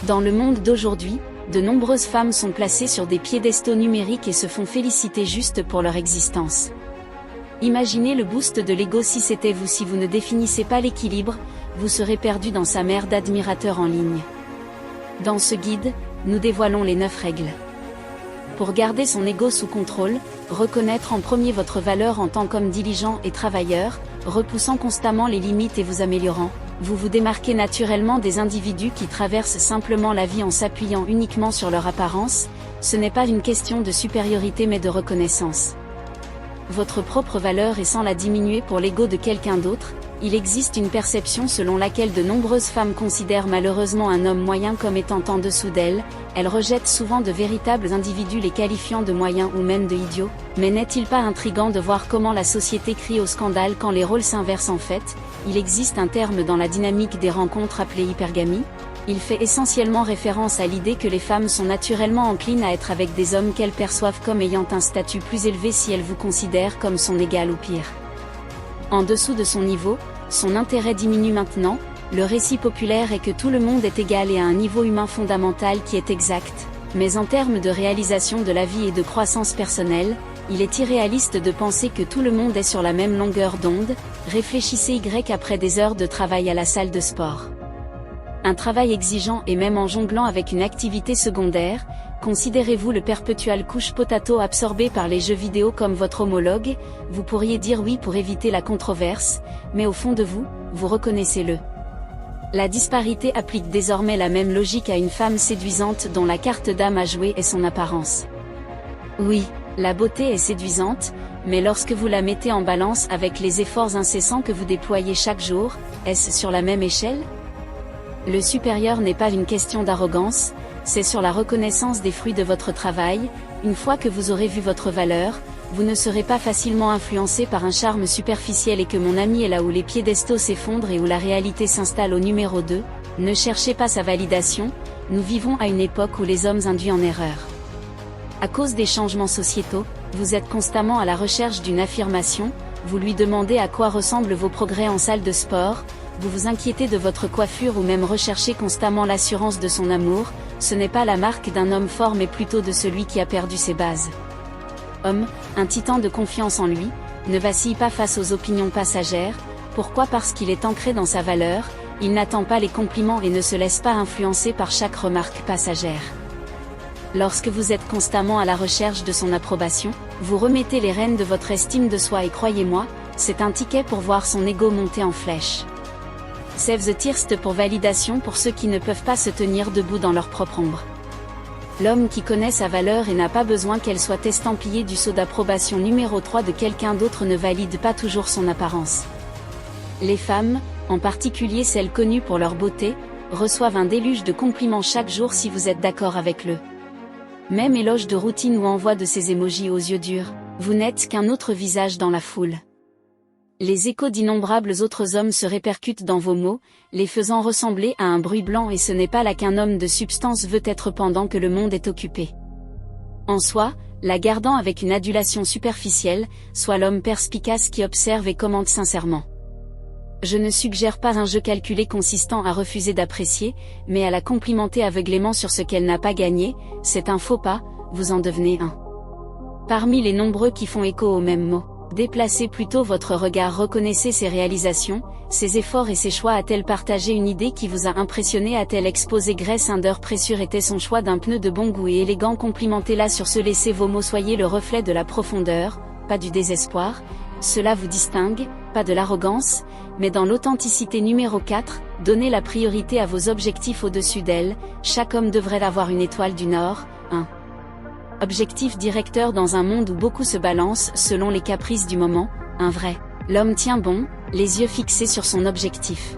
Dans le monde d'aujourd'hui, de nombreuses femmes sont placées sur des piédestaux numériques et se font féliciter juste pour leur existence. Imaginez le boost de l'ego si c'était vous. Si vous ne définissez pas l'équilibre, vous serez perdu dans sa mer d'admirateurs en ligne. Dans ce guide, nous dévoilons les 9 règles. Pour garder son ego sous contrôle, reconnaître en premier votre valeur en tant qu'homme diligent et travailleur, repoussant constamment les limites et vous améliorant, vous vous démarquez naturellement des individus qui traversent simplement la vie en s'appuyant uniquement sur leur apparence. Ce n'est pas une question de supériorité mais de reconnaissance. Votre propre valeur est sans la diminuer pour l'ego de quelqu'un d'autre. Il existe une perception selon laquelle de nombreuses femmes considèrent malheureusement un homme moyen comme étant en dessous d'elles. Elles rejettent souvent de véritables individus les qualifiant de moyens ou même de idiots. Mais n'est-il pas intriguant de voir comment la société crie au scandale quand les rôles s'inversent? En fait, il existe un terme dans la dynamique des rencontres appelé hypergamie. Il fait essentiellement référence à l'idée que les femmes sont naturellement enclines à être avec des hommes qu'elles perçoivent comme ayant un statut plus élevé si elles vous considèrent comme son égal ou pire. En dessous de son niveau, son intérêt diminue maintenant. Le récit populaire est que tout le monde est égal et à un niveau humain fondamental qui est exact, mais en termes de réalisation de la vie et de croissance personnelle, il est irréaliste de penser que tout le monde est sur la même longueur d'onde. Réfléchissez après des heures de travail à la salle de sport. Un travail exigeant et même en jonglant avec une activité secondaire, considérez-vous le perpétuel couche potato absorbé par les jeux vidéo comme votre homologue? Vous pourriez dire oui pour éviter la controverse, mais au fond de vous, vous reconnaissez-le. La disparité applique désormais la même logique à une femme séduisante dont la carte d'âme à jouer est son apparence. Oui, la beauté est séduisante, mais lorsque vous la mettez en balance avec les efforts incessants que vous déployez chaque jour, est-ce sur la même échelle? Le supérieur n'est pas une question d'arrogance, c'est sur la reconnaissance des fruits de votre travail. Une fois que vous aurez vu votre valeur, vous ne serez pas facilement influencé par un charme superficiel et que mon ami est là où les piédestaux s'effondrent et où la réalité s'installe au numéro 2. Ne cherchez pas sa validation, nous vivons à une époque où les hommes induisent en erreur. À cause des changements sociétaux, vous êtes constamment à la recherche d'une affirmation, vous lui demandez à quoi ressemblent vos progrès en salle de sport, vous vous inquiétez de votre coiffure ou même recherchez constamment l'assurance de son amour. Ce n'est pas la marque d'un homme fort mais plutôt de celui qui a perdu ses bases. Homme, un titan de confiance en lui, ne vacille pas face aux opinions passagères. Pourquoi? Parce qu'il est ancré dans sa valeur, il n'attend pas les compliments et ne se laisse pas influencer par chaque remarque passagère. Lorsque vous êtes constamment à la recherche de son approbation, vous remettez les rênes de votre estime de soi et croyez-moi, c'est un ticket pour voir son ego monter en flèche. Save the Thirst pour validation pour ceux qui ne peuvent pas se tenir debout dans leur propre ombre. L'homme qui connaît sa valeur et n'a pas besoin qu'elle soit estampillée du sceau d'approbation numéro 3 de quelqu'un d'autre ne valide pas toujours son apparence. Les femmes, en particulier celles connues pour leur beauté, reçoivent un déluge de compliments chaque jour si vous êtes d'accord avec le même éloge de routine ou envoi de ces émojis aux yeux durs, vous n'êtes qu'un autre visage dans la foule. Les échos d'innombrables autres hommes se répercutent dans vos mots, les faisant ressembler à un bruit blanc et ce n'est pas là qu'un homme de substance veut être pendant que le monde est occupé. En soi, la gardant avec une adulation superficielle, soit l'homme perspicace qui observe et commente sincèrement. Je ne suggère pas un jeu calculé consistant à refuser d'apprécier, mais à la complimenter aveuglément sur ce qu'elle n'a pas gagné, c'est un faux pas, vous en devenez un. Parmi les nombreux qui font écho aux mêmes mots. Déplacez plutôt votre regard, reconnaissez ses réalisations, ses efforts et ses choix. A-t-elle partagé une idée qui vous a impressionné? A-t-elle exposé Grace Under Pressure? Était son choix d'un pneu de bon goût et élégant? Complimentez-la sur ce, laissez vos mots, soyez le reflet de la profondeur, pas du désespoir. Cela vous distingue, pas de l'arrogance, mais dans l'authenticité. Numéro 4, donnez la priorité à vos objectifs au-dessus d'elle. Chaque homme devrait avoir une étoile du Nord, un objectif directeur dans un monde où beaucoup se balancent selon les caprices du moment, un vrai. L'homme tient bon, les yeux fixés sur son objectif.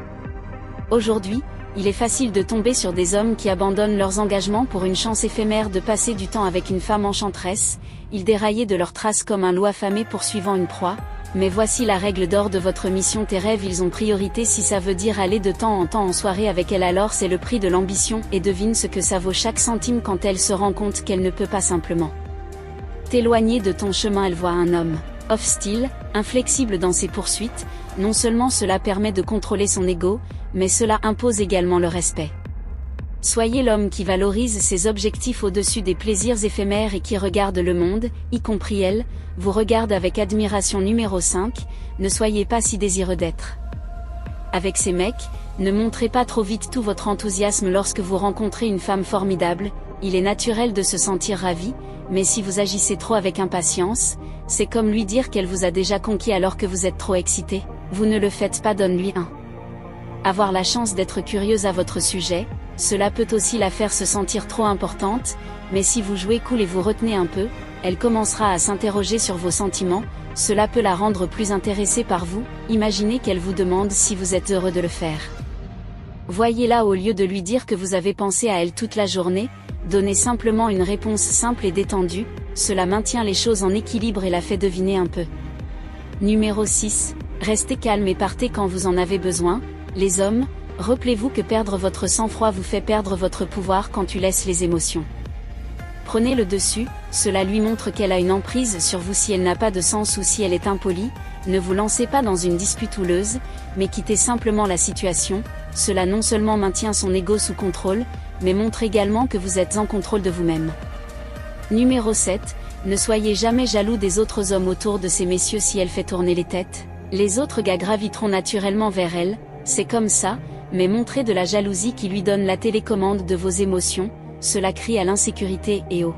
Aujourd'hui, il est facile de tomber sur des hommes qui abandonnent leurs engagements pour une chance éphémère de passer du temps avec une femme enchanteresse. Ils déraillaient de leurs traces comme un loup affamé poursuivant une proie. Mais voici la règle d'or de votre mission. Tes rêves, ils ont priorité. Si ça veut dire aller de temps en soirée avec elle, alors c'est le prix de l'ambition. Et devine ce que ça vaut chaque centime quand elle se rend compte qu'elle ne peut pas simplement t'éloigner de ton chemin. Elle voit un homme off-style, inflexible dans ses poursuites. Non seulement cela permet de contrôler son ego, mais cela impose également le respect. Soyez l'homme qui valorise ses objectifs au-dessus des plaisirs éphémères et qui regarde le monde, y compris elle, vous regarde avec admiration. Numéro 5, ne soyez pas si désireux d'être. Avec ces mecs, ne montrez pas trop vite tout votre enthousiasme lorsque vous rencontrez une femme formidable, il est naturel de se sentir ravi, mais si vous agissez trop avec impatience, c'est comme lui dire qu'elle vous a déjà conquis alors que vous êtes trop excité, vous ne le faites pas. Donne-lui un. Avoir la chance d'être curieuse à votre sujet, cela peut aussi la faire se sentir trop importante, mais si vous jouez cool et vous retenez un peu, elle commencera à s'interroger sur vos sentiments, cela peut la rendre plus intéressée par vous, imaginez qu'elle vous demande si vous êtes heureux de le faire. Voyez-la au lieu de lui dire que vous avez pensé à elle toute la journée, donnez simplement une réponse simple et détendue, cela maintient les choses en équilibre et la fait deviner un peu. Numéro 6, restez calme et partez quand vous en avez besoin. Les hommes, rappelez-vous que perdre votre sang-froid vous fait perdre votre pouvoir quand tu laisses les émotions. Prenez le dessus, cela lui montre qu'elle a une emprise sur vous si elle n'a pas de sens ou si elle est impolie, ne vous lancez pas dans une dispute houleuse, mais quittez simplement la situation, cela non seulement maintient son ego sous contrôle, mais montre également que vous êtes en contrôle de vous-même. Numéro 7, ne soyez jamais jaloux des autres hommes autour de ces messieurs si elle fait tourner les têtes, les autres gars graviteront naturellement vers elle, c'est comme ça, mais montrez de la jalousie qui lui donne la télécommande de vos émotions, cela crie à l'insécurité et au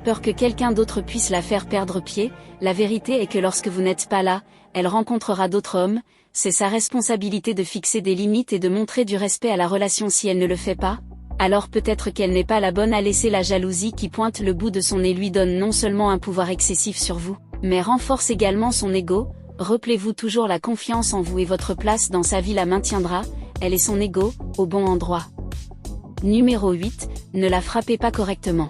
peur que quelqu'un d'autre puisse la faire perdre pied. La vérité est que lorsque vous n'êtes pas là, elle rencontrera d'autres hommes, c'est sa responsabilité de fixer des limites et de montrer du respect à la relation. Si elle ne le fait pas, alors peut-être qu'elle n'est pas la bonne à laisser. La jalousie qui pointe le bout de son nez lui donne non seulement un pouvoir excessif sur vous, mais renforce également son ego. Rappelez-vous toujours la confiance en vous et votre place dans sa vie la maintiendra, elle et son ego, au bon endroit. Numéro 8, ne la frappez pas correctement.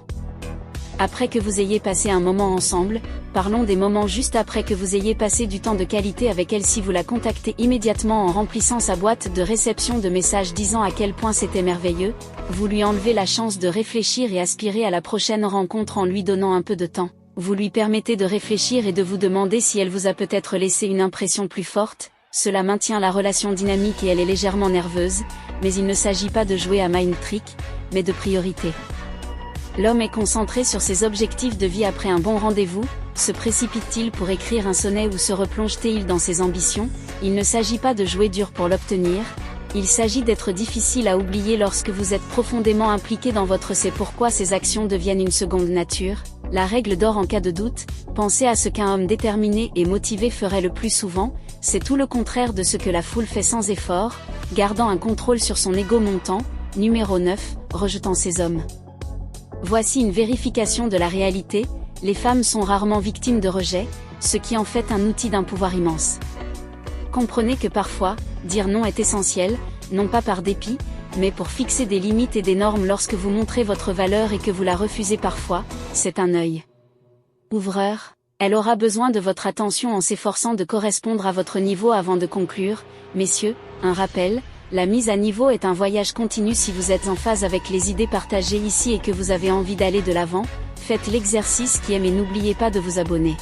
Après que vous ayez passé un moment ensemble, parlons des moments juste après que vous ayez passé du temps de qualité avec elle. Si vous la contactez immédiatement en remplissant sa boîte de réception de messages disant à quel point c'était merveilleux, vous lui enlevez la chance de réfléchir et aspirer à la prochaine rencontre en lui donnant un peu de temps. Vous lui permettez de réfléchir et de vous demander si elle vous a peut-être laissé une impression plus forte, cela maintient la relation dynamique et elle est légèrement nerveuse, mais il ne s'agit pas de jouer à mind trick, mais de priorité. L'homme est concentré sur ses objectifs de vie après un bon rendez-vous, se précipite-t-il pour écrire un sonnet ou se replonge-t-il dans ses ambitions? Il ne s'agit pas de jouer dur pour l'obtenir, il s'agit d'être difficile à oublier lorsque vous êtes profondément impliqué dans votre c'est pourquoi ces actions deviennent une seconde nature. La règle d'or en cas de doute, pensez à ce qu'un homme déterminé et motivé ferait le plus souvent, c'est tout le contraire de ce que la foule fait sans effort, gardant un contrôle sur son ego montant. Numéro 9, rejetant ces hommes. Voici une vérification de la réalité, les femmes sont rarement victimes de rejet, ce qui en fait un outil d'un pouvoir immense. Comprenez que parfois, dire non est essentiel, non pas par dépit, mais pour fixer des limites et des normes. Lorsque vous montrez votre valeur et que vous la refusez parfois, c'est un œil ouvreur. Elle aura besoin de votre attention en s'efforçant de correspondre à votre niveau. Avant de conclure, messieurs, un rappel, la mise à niveau est un voyage continu. Si vous êtes en phase avec les idées partagées ici et que vous avez envie d'aller de l'avant, faites l'exercice qui aime et n'oubliez pas de vous abonner.